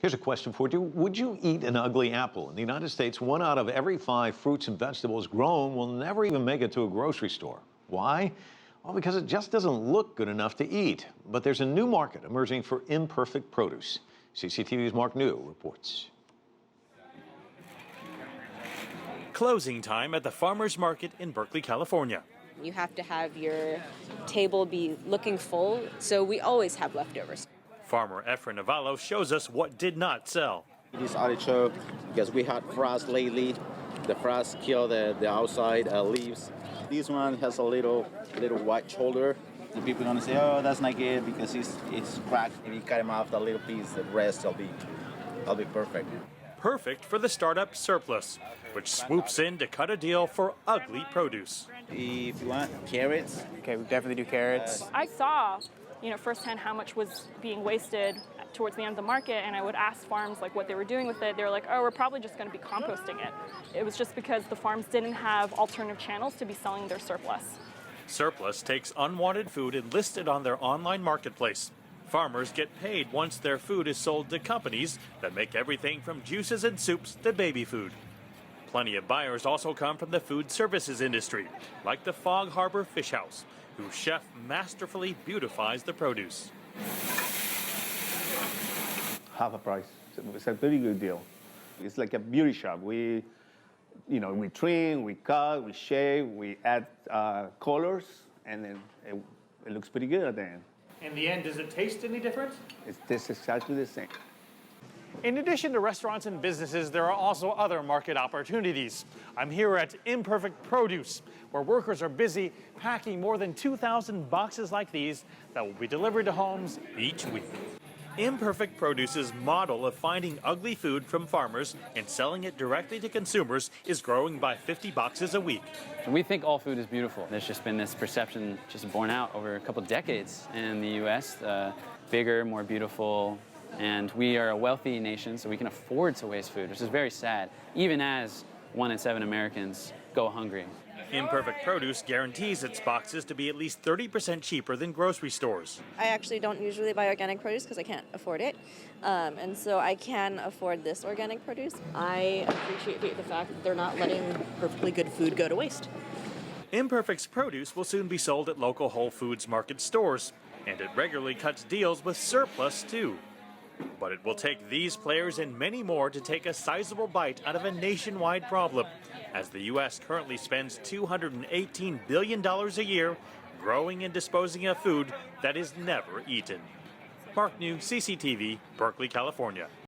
Here's a question for you. Would you eat an ugly apple? In the United States, 1 out of every 5 fruits and vegetables grown will never even make it to a grocery store. Why? Well, because it just doesn't look good enough to eat. But there's a new market emerging for imperfect produce. CCTV's Mark New reports. Closing time at the farmers market in Berkeley, California. You have to have your table be looking full, so we always have leftovers. Farmer Efren Navallo shows us what did not sell. This artichoke, because we had frost lately. The frost killed the outside leaves. This one has a little white shoulder. And people are gonna say, oh, that's not good because it's cracked. If you cut them off the little piece, the rest will be perfect. Perfect for the startup Surplus, which swoops in to cut a deal for ugly produce. If you want carrots. Okay, we definitely do carrots. I saw, firsthand how much was being wasted towards the end of the market, and I would ask farms like what they were doing with it. They were like, oh, we're probably just going to be composting it. It was just because the farms didn't have alternative channels to be selling their surplus. Surplus takes unwanted food and lists it on their online marketplace. Farmers get paid once their food is sold to companies that make everything from juices and soups to baby food. Plenty of buyers also come from the food services industry, like the Fog Harbor Fish House, whose chef masterfully beautifies the produce. Half a price. It's a very good deal. It's like a beauty shop. We trim, we cut, we shave, we add colors, and then it looks pretty good at the end. In the end, does it taste any different? It tastes exactly the same. In addition to restaurants and businesses, there are also other market opportunities. I'm here at Imperfect Produce, where workers are busy packing more than 2,000 boxes like these that will be delivered to homes each week. Imperfect Produce's model of finding ugly food from farmers and selling it directly to consumers is growing by 50 boxes a week. We think all food is beautiful. There's just been this perception just borne out over a couple decades in the U.S. Bigger, more beautiful, and we are a wealthy nation, so we can afford to waste food, which is very sad, even as 1 in 7 Americans go hungry. Imperfect Produce guarantees its boxes to be at least 30% cheaper than grocery stores. I actually don't usually buy organic produce because I can't afford it, and so I can afford this organic produce. I appreciate the fact that they're not letting perfectly good food go to waste. Imperfect's produce will soon be sold at local Whole Foods Market stores, and it regularly cuts deals with Surplus too. But it will take these players and many more to take a sizable bite out of a nationwide problem, as the U.S. currently spends $218 billion a year growing and disposing of food that is never eaten. Mark New, CCTV, Berkeley, California.